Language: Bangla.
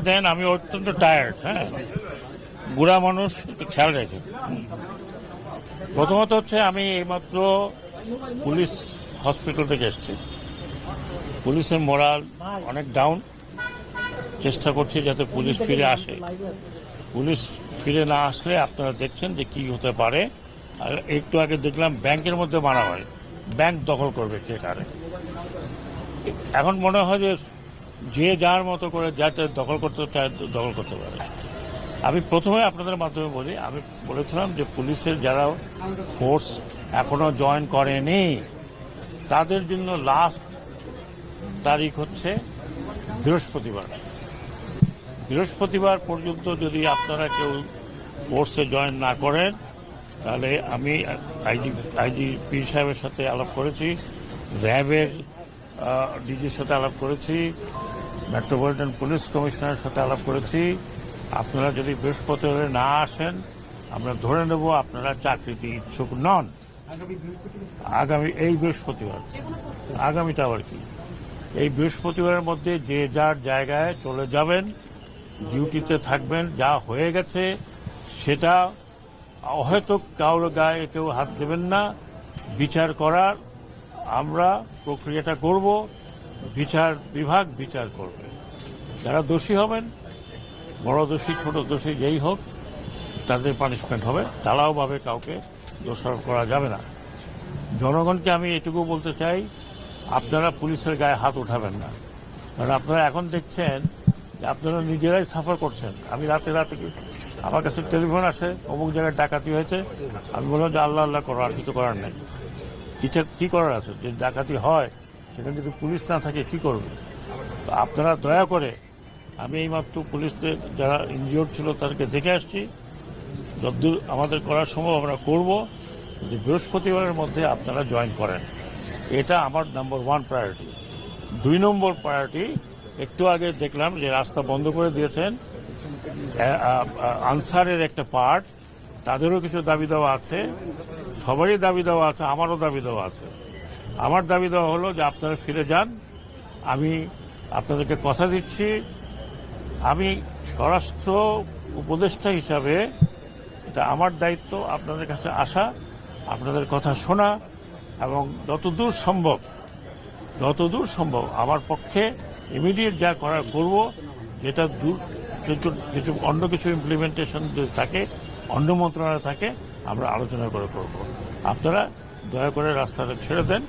দেন আমি অত্যন্ত টায়ার্ড। হ্যাঁ, বুড়া মানুষ, একটু খেয়াল রেখে। প্রথমত হচ্ছে আমি এইমাত্র পুলিশ হসপিটাল থেকে এসেছি। পুলিশের মোরাল অনেক ডাউন। চেষ্টা করছি যাতে পুলিশ ফিরে আসে। পুলিশ ফিরে না আসলে আপনারা দেখছেন যে কি হতে পারে। আর একটু আগে দেখলাম ব্যাংকের মধ্যে মারামারি, ব্যাংক দখল করবে কে কারে। এখন মনে হয় যে যার মতো করে যাতে দখল করতে চায় দখল করতে পারে। আমি প্রথমে আপনাদের মাধ্যমে বলি, আমি বলেছিলাম যে পুলিশের যারা ফোর্স এখনো জয়েন করেনি তাদের জন্য লাস্ট তারিখ হচ্ছে বৃহস্পতিবার পর্যন্ত যদি আপনারা কেউ ফোর্সে জয়েন না করেন তাহলে আমি আইজিপি সাহেবের সাথে আলাপ করেছি, র্যাবের ডিজির সাথে আলাপ করেছি, মেট্রোপলিটন পুলিশ কমিশনারের সাথে আলাপ করেছি। আপনারা যদি বৃহস্পতিবার না আসেন আমরা ধরে নেব আপনারা চাকরিতে ইচ্ছুক নন। আগামী এই বৃহস্পতিবার, আগামীটা আবার কি, এই বৃহস্পতিবারের মধ্যে যে যার জায়গায় চলে যাবেন, ডিউটিতে থাকবেন। যা হয়ে গেছে সেটা হয়তো কারোর গায়ে কেউ হাত দেবেন না। বিচার করার আমরা প্রক্রিয়াটা করব, বিচার বিভাগ বিচার করবে। যারা দোষী হবেন, বড় দোষী ছোট দোষী যেই হোক, তাদের পানিশমেন্ট হবে। তাড়াওভাবে কাউকে দোষারোপ করা যাবে না। জনগণকে আমি এটুকু বলতে চাই, আপনারা পুলিশের গায়ে হাত উঠাবেন না। কারণ আপনারা এখন দেখছেন যে আপনারা নিজেরাই সাফার করছেন। আমি রাতে আমার কাছে টেলিফোন আসে, অমুক জায়গায় ডাকাতি হয়েছে। আমি বললাম যে আল্লাহ আল্লাহ করো, আর কিছু করার নেই। কি করার আছে? যে ডাকাতি হয় সেখানে যদি পুলিশ না থাকে কি করবে? তো আপনারা দয়া করে, আমি এইমাত্র পুলিশদের যারা ইনজিওর্ড ছিল তাদেরকে দেখে আসছি। যতদূর আমাদের করার সম্ভব আমরা করব, কিন্তু বৃহস্পতিবারের মধ্যে আপনারা জয়েন করেন। এটা আমার নাম্বার 1 প্রায়োরিটি। 2 নম্বর প্রায়োরিটি, একটু আগে দেখলাম যে রাস্তা বন্ধ করে দিয়েছেন আনসারের একটা পার্ট, তাদেরও কিছু দাবি দেওয়া আছে। সবারই দাবি দেওয়া আছে, আমারও দাবি দেওয়া আছে। আমার দাবি দেওয়া হলো যে আপনারা ফিরে যান। আমি আপনাদেরকে কথা দিচ্ছি, আমি স্বরাষ্ট্র উপদেষ্টা হিসাবে এটা আমার দায়িত্ব আপনাদের কাছে আসা, আপনাদের কথা শোনা এবং যতদূর সম্ভব আমার পক্ষে ইমিডিয়েট যা করার করব। যেটা কিছু অন্য কিছু ইমপ্লিমেন্টেশন যদি থাকে, অন্য মন্ত্রণালয় থাকে, আমরা আলোচনা করে করব। আপনারা দয়া করে রাস্তাটা ছেড়ে দেন।